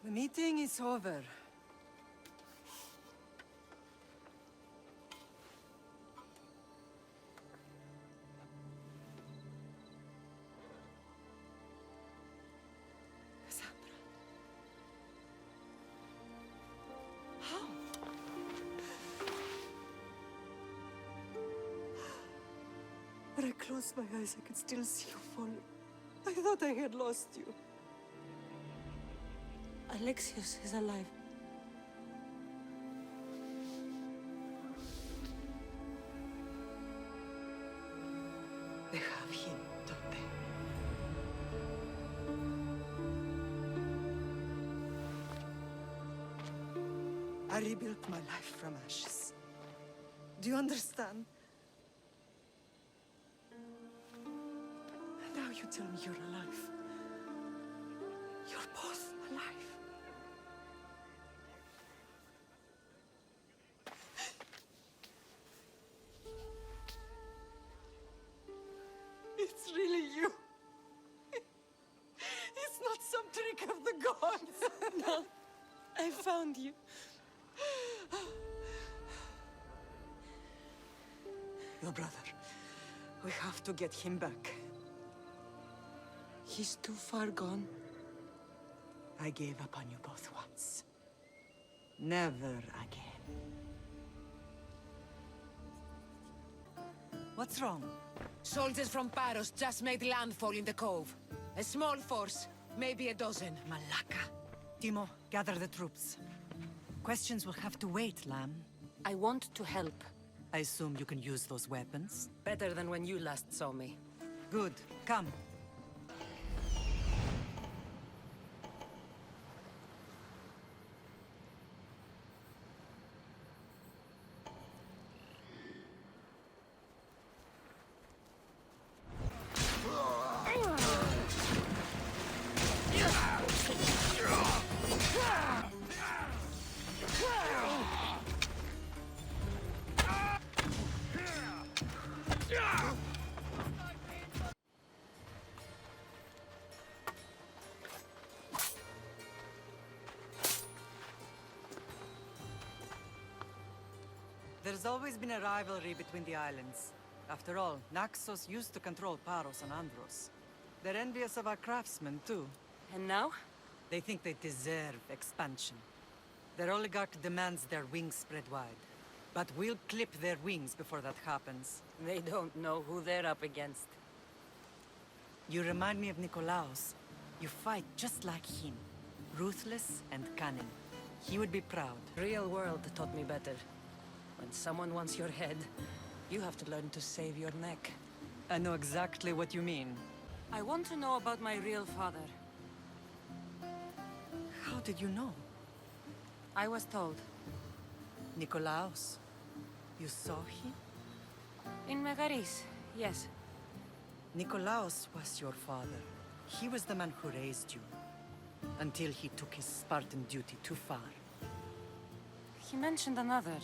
The meeting is over. Cassandra. How? When I closed my eyes, I could still see you fall. I thought I had lost you. Alexios is alive. They have him, don't they? I rebuilt my life from ashes. Do you understand? Now you tell me you're alive. You're both alive. It's really you. It's not some trick of the gods. No, I found you. Your brother. We have to get him back. He's too far gone. I gave up on you both once. Never again. What's wrong? Soldiers from Paros just made landfall in the cove. A small force, maybe a dozen. Malaka. Timo, gather the troops. Questions will have to wait, Lamb. I want to help. I assume you can use those weapons? Better than when you last saw me. Good. Come. There's always been a rivalry between the islands. After all, Naxos used to control Paros and Andros. They're envious of our craftsmen, too. And now? They think they deserve expansion. Their oligarch demands their wings spread wide. But we'll clip their wings before that happens. They don't know who they're up against. You remind me of Nikolaos. You fight just like him. Ruthless and cunning. He would be proud. Real world taught me better. When someone wants your head, you have to learn to save your neck. I know exactly what you mean. I want to know about my real father. How did you know? I was told. Nikolaos. You saw him? In Megaris, yes. Nikolaos was your father. He was the man who raised you. Until he took his Spartan duty too far. He mentioned another.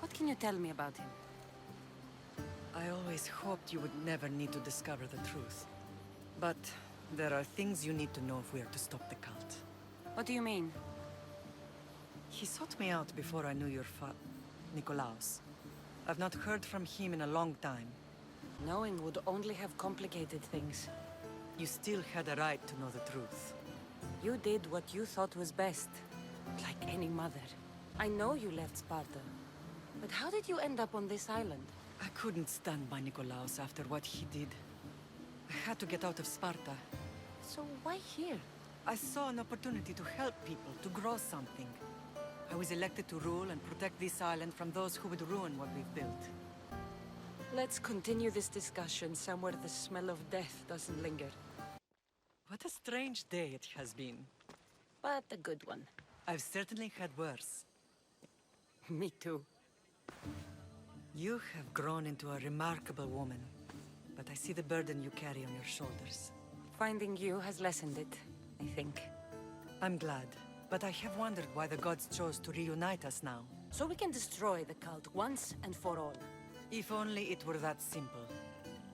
What can you tell me about him? I always hoped you would never need to discover the truth. But there are things you need to know if we are to stop the cult. What do you mean? He sought me out before I knew your Nikolaos. I've not heard from him in a long time. Knowing would only have complicated things. You still had a right to know the truth. You did what you thought was best. Like any mother. I know you left Sparta. But how did you end up on this island? I couldn't stand by Nikolaos after what he did. I had to get out of Sparta. So why here? I saw an opportunity to help people, to grow something. I was elected to rule and protect this island from those who would ruin what we've built. Let's continue this discussion somewhere the smell of death doesn't linger. What a strange day it has been. But a good one. I've certainly had worse. Me too. You have grown into a remarkable woman, but I see the burden you carry on your shoulders. Finding you has lessened it, I think. I'm glad, but I have wondered why the gods chose to reunite us now. So we can destroy the cult once and for all. If only it were that simple.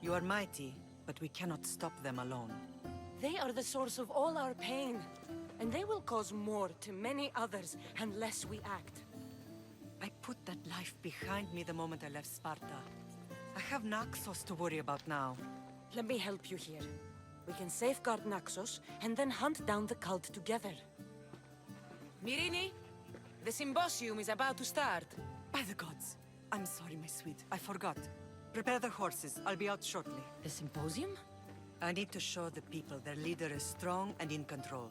You are mighty, but we cannot stop them alone. They are the source of all our pain, and they will cause more to many others unless we act. I put that life behind me the moment I left Sparta. I have Naxos to worry about now. Let me help you here. We can safeguard Naxos and then hunt down the cult together. Myrrine, the symposium is about to start. By the gods! I'm sorry, my sweet. I forgot. Prepare the horses. I'll be out shortly. The symposium? I need to show the people their leader is strong and in control.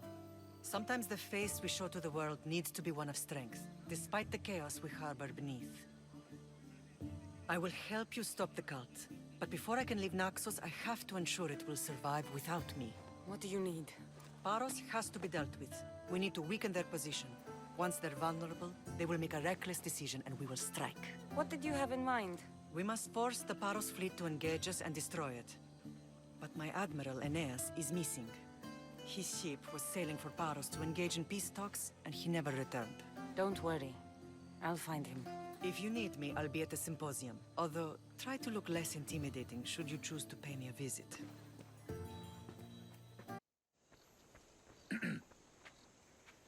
Sometimes the face we show to the world needs to be one of strength, despite the chaos we harbor beneath. I will help you stop the cult, but before I can leave Naxos, I have to ensure it will survive without me. What do you need? Paros has to be dealt with. We need to weaken their position. Once they're vulnerable, they will make a reckless decision and we will strike. What did you have in mind? We must force the Paros fleet to engage us and destroy it. But my admiral, Aeneas, is missing. His ship was sailing for Paros to engage in peace talks, and he never returned. Don't worry. I'll find him. If you need me, I'll be at the symposium. Although, try to look less intimidating should you choose to pay me a visit.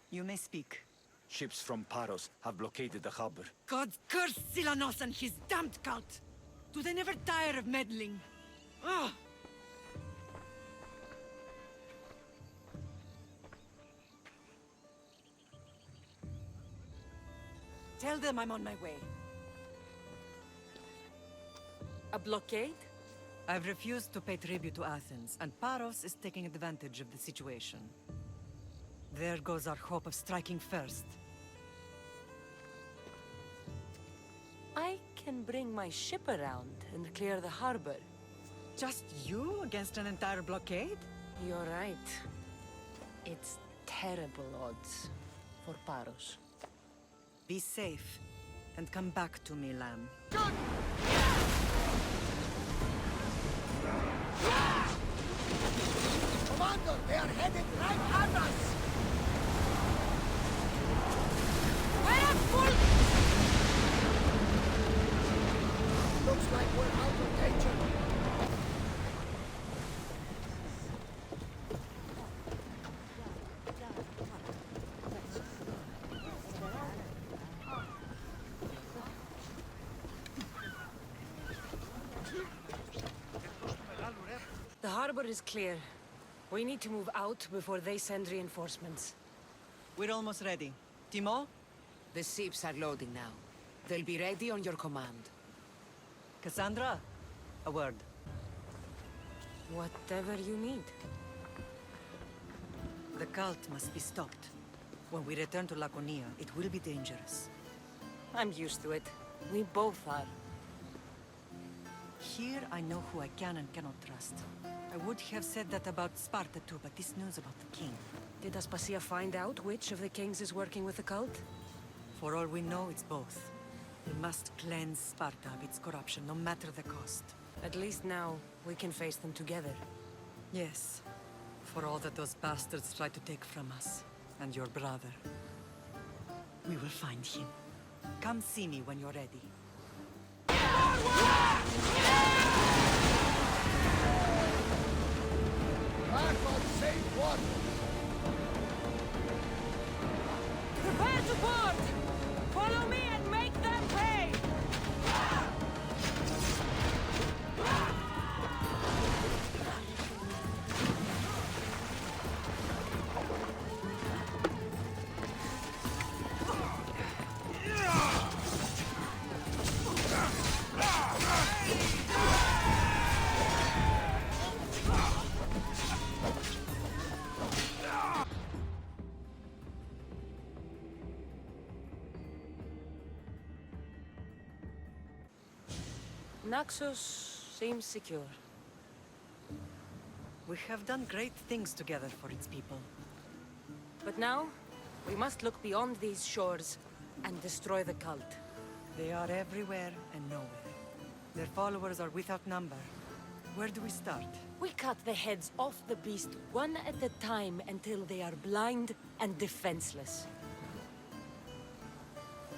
You may speak. Ships from Paros have blockaded the harbor. God curse Silanos and his damned cult! Do they never tire of meddling? Ugh! Tell them I'm on my way. A blockade? I've refused to pay tribute to Athens, and Paros is taking advantage of the situation. There goes our hope of striking first. I can bring my ship around and clear the harbor. Just you against an entire blockade? You're right. It's terrible odds for Paros. Be safe, and come back to me, lamb. Commander, they are headed right at us! We're at full! Looks like we're out of danger. The harbor is clear. We need to move out before they send reinforcements. We're almost ready. Timo? The ships are loading now. They'll be ready on your command. Cassandra? A word. Whatever you need. The cult must be stopped. When we return to Laconia, it will be dangerous. I'm used to it. We both are. Here, I know who I can and cannot trust. I would have said that about Sparta too, but this news about the king. Did Aspasia find out which of the kings is working with the cult? For all we know, it's both. We must cleanse Sparta of its corruption, no matter the cost. At least now, we can face them together. Yes. For all that those bastards tried to take from us, and your brother. We will find him. Come see me when you're ready. Back on safe water! Prepare to board! Follow me and make them pay! Naxos seems secure. We have done great things together for its people. But now, we must look beyond these shores and destroy the cult. They are everywhere and nowhere. Their followers are without number. Where do we start? We cut the heads off the beast one at a time until they are blind and defenseless.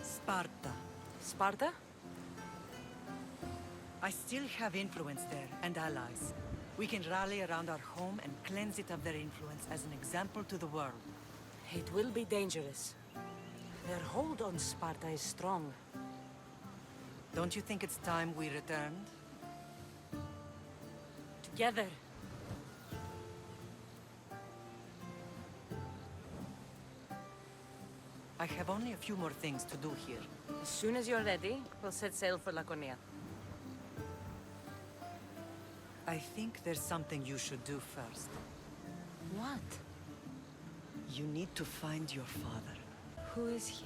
Sparta. Sparta? I still have influence there, and allies. We can rally around our home and cleanse it of their influence as an example to the world. It will be dangerous. Their hold on Sparta is strong. Don't you think it's time we returned? Together. I have only a few more things to do here. As soon as you're ready, we'll set sail for Laconia. I think there's something you should do first. What? You need to find your father. Who is he?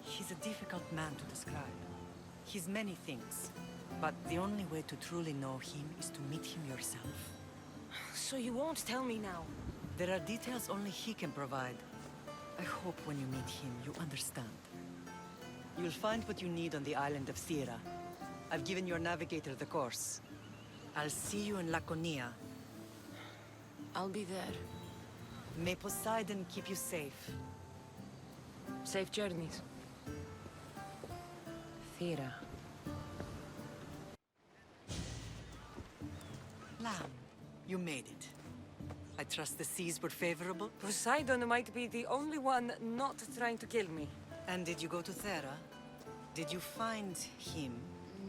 He's a difficult man to describe. He's many things, but the only way to truly know him is to meet him yourself. So you won't tell me now? There are details only he can provide. I hope when you meet him, you understand. You'll find what you need on the island of Thera. I've given your navigator the course. I'll see you in Laconia. I'll be there. May Poseidon keep you safe. Safe journeys. Thera. Lamb, you made it. I trust the seas were favorable? Poseidon might be the only one not trying to kill me. And did you go to Thera? Did you find him?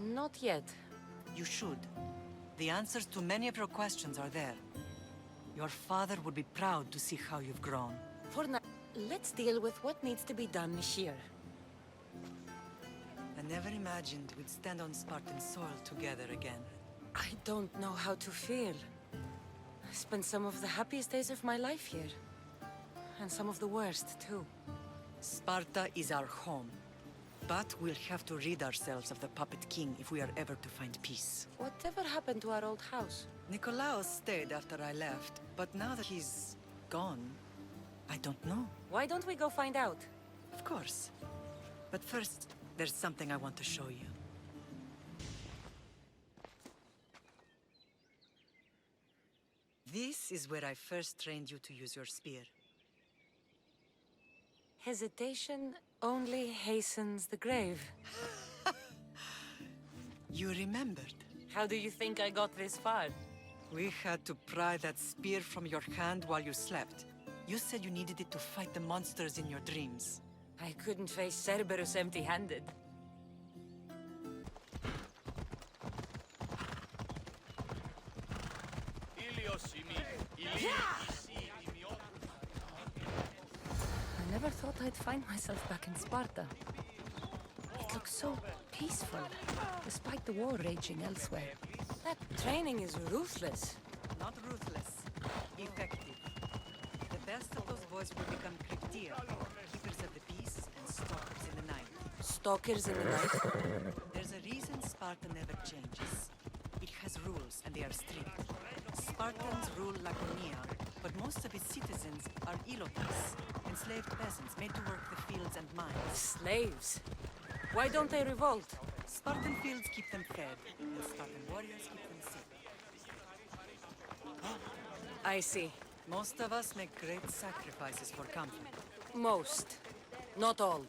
Not yet. You should. The answers to many of your questions are there. Your father would be proud to see how you've grown. For now, let's deal with what needs to be done here. I never imagined we'd stand on Spartan soil together again. I don't know how to feel. I spent some of the happiest days of my life here. And some of the worst, too. Sparta is our home. But we'll have to rid ourselves of the puppet king if we are ever to find peace. Whatever happened to our old house? Nikolaos stayed after I left, but now that he's gone, I don't know. Why don't we go find out? Of course. But first, there's something I want to show you. This is where I first trained you to use your spear. Hesitation only hastens the grave. You remembered. How do you think I got this far? We had to pry that spear from your hand while you slept. You said you needed it to fight the monsters in your dreams. I couldn't face Cerberus empty-handed. I never thought I'd find myself back in Sparta. It looks so peaceful, despite the war raging elsewhere. That training is ruthless. Not ruthless, effective. The best of those boys will become Crypteer, keepers of the peace and stalkers in the night. Stalkers in the night. There's a reason Sparta never changes. It has rules, and they are strict. Spartans rule Laconia, but most of its citizens are ilotas, enslaved peasants made to work the fields and mines. Slaves. Why don't they revolt? Spartan fields keep them fed, and Spartan warriors keep them safe. I see. Most of us make great sacrifices for comfort. Most. Not all.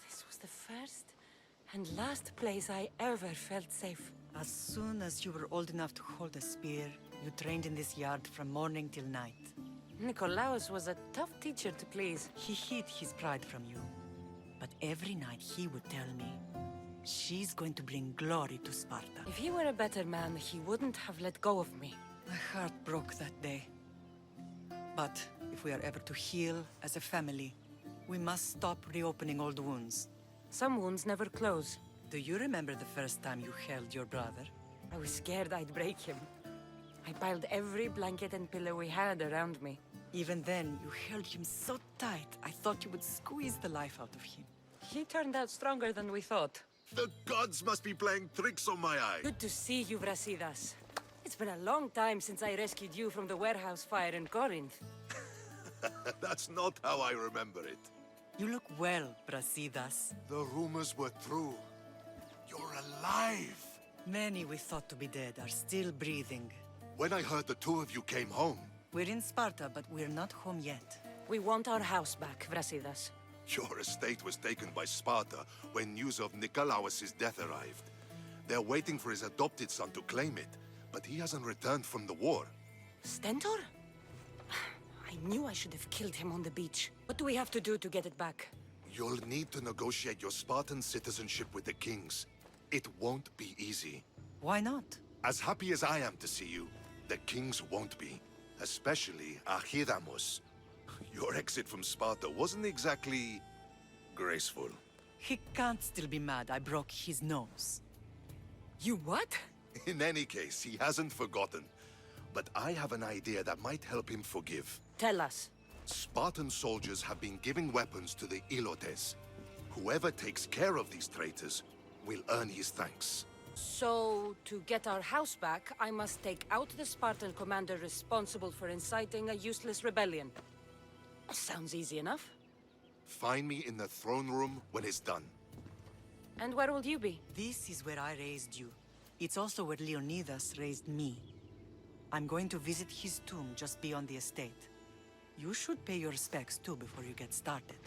This was the first and last place I ever felt safe. As soon as you were old enough to hold a spear, you trained in this yard from morning till night. Nikolaos was a tough teacher to please. He hid his pride from you. But every night he would tell me, she's going to bring glory to Sparta. If he were a better man, he wouldn't have let go of me. My heart broke that day. But if we are ever to heal as a family, we must stop reopening old wounds. Some wounds never close. Do you remember the first time you held your brother? I was scared I'd break him. I piled every blanket and pillow we had around me. Even then, you held him so tight, I thought you would squeeze the life out of him. He turned out stronger than we thought. The gods must be playing tricks on my eye. Good to see you, Brasidas. It's been a long time since I rescued you from the warehouse fire in Corinth. That's not how I remember it. You look well, Brasidas. The rumors were true. You're alive. Many we thought to be dead are still breathing. When I heard the two of you came home, We're in Sparta, but we're not home yet. We want our house back, Brasidas. your estate was taken by Sparta when news of Nikolaos' death arrived. They're waiting for his adopted son to claim it, but he hasn't returned from the war. Stentor? I knew I should have killed him on the beach. What do we have to do to get it back? You'll need to negotiate your Spartan citizenship with the kings. It won't be easy. Why not? As happy as I am to see you, the kings won't be. Especially Archidamos. Your exit from Sparta wasn't exactly graceful. He can't still be mad I broke his nose. You what? In any case, he hasn't forgotten. But I have an idea that might help him forgive. Tell us. Spartan soldiers have been giving weapons to the Ilotes. Whoever takes care of these traitors will earn his thanks. So, to get our house back, I must take out the Spartan commander responsible for inciting a useless rebellion. Sounds easy enough. Find me in the throne room when it's done. And where will you be? This is where I raised you. It's also where Leonidas raised me. I'm going to visit his tomb just beyond the estate. You should pay your respects too before you get started.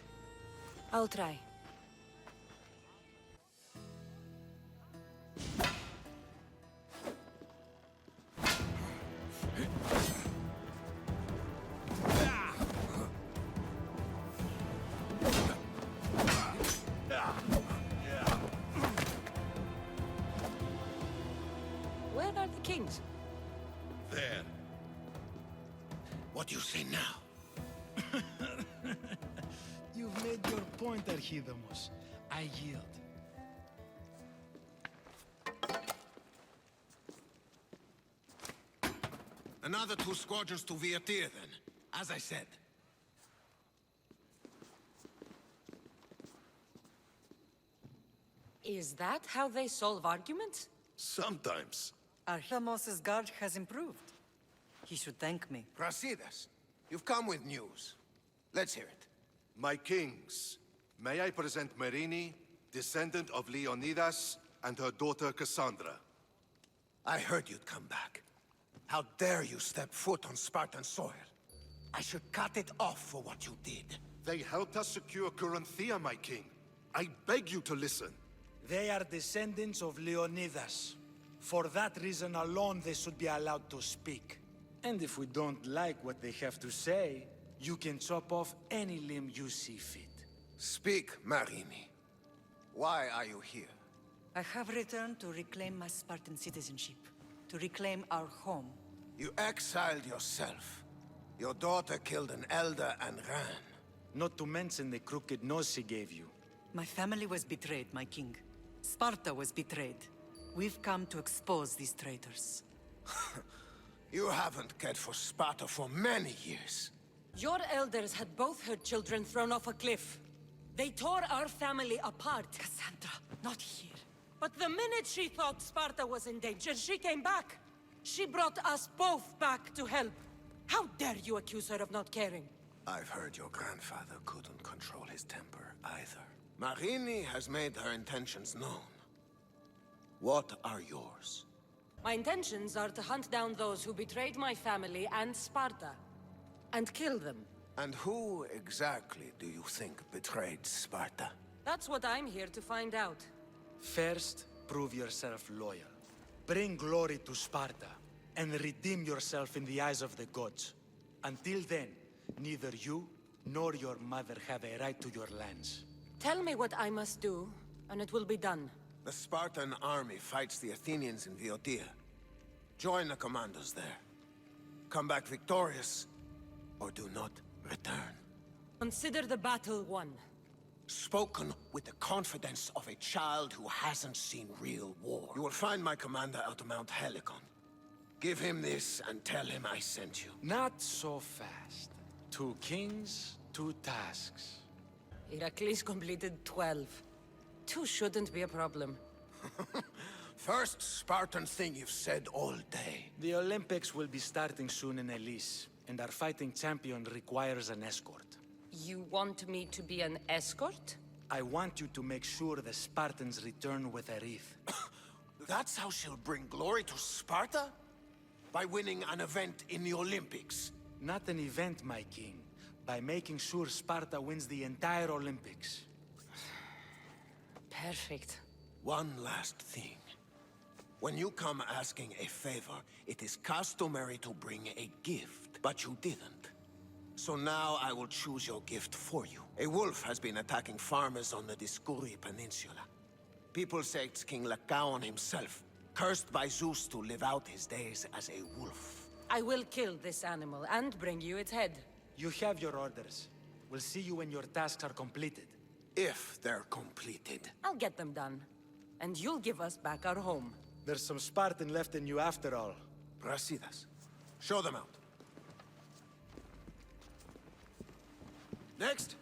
I'll try. Where are the kings? There. What do you say now? You've made your point, Archidamos. I yield. Another 2 squadrons to Viatir, then. As I said. Is that how they solve arguments? Sometimes. Archidamos's guard has improved. He should thank me. Brasidas, you've come with news. Let's hear it. My kings, may I present Myrrine, descendant of Leonidas, and her daughter Cassandra. I heard you'd come back. How dare you step foot on Spartan soil? I should cut it off for what you did. They helped us secure Corinthia, my king. I beg you to listen. They are descendants of Leonidas. For that reason alone, they should be allowed to speak. And if we don't like what they have to say, you can chop off any limb you see fit. Speak, Myrrine. Why are you here? I have returned to reclaim my Spartan citizenship. To reclaim our home. You exiled yourself. Your daughter killed an elder and ran. Not to mention the crooked nose she gave you. My family was betrayed, my king. Sparta was betrayed. We've come to expose these traitors. You haven't cared for Sparta for many years. Your elders had both her children thrown off a cliff. They tore our family apart. Cassandra, not here. But the minute she thought Sparta was in danger, she came back. She brought us both back to help. How dare you accuse her of not caring? I've heard your grandfather couldn't control his temper either. Myrrine has made her intentions known. What are yours? My intentions are to hunt down those who betrayed my family and Sparta, and kill them. And who exactly do you think betrayed Sparta? That's what I'm here to find out. First, prove yourself loyal. Bring glory to Sparta, and redeem yourself in the eyes of the gods. Until then, neither you nor your mother have a right to your lands. Tell me what I must do, and it will be done. The Spartan army fights the Athenians in Viatir. Join the commandos there. Come back victorious, or do not return. Consider the battle won. Spoken with the confidence of a child who hasn't seen real war. You will find my commander out on Mount Helicon. Give him this and tell him I sent you. Not so fast. 2 kings, 2 tasks. Heracles completed 12. 2 shouldn't be a problem. First Spartan thing you've said all day. The Olympics will be starting soon in Elise, and our fighting champion requires an escort. You want me to be an escort? I want you to make sure the Spartans return with a wreath. That's how she'll bring glory to Sparta? By winning an event in the Olympics? Not an event, my king. By making sure Sparta wins the entire Olympics. Perfect. One last thing. When you come asking a favor, it is customary to bring a gift, but you didn't. So now I will choose your gift for you. A wolf has been attacking farmers on the Discuri Peninsula. People say it's King Lycaon himself, cursed by Zeus to live out his days as a wolf. I will kill this animal and bring you its head. You have your orders. We'll see you when your tasks are completed. If they're completed. I'll get them done. And you'll give us back our home. There's some Spartan left in you after all. Brasidas, show them out. Next!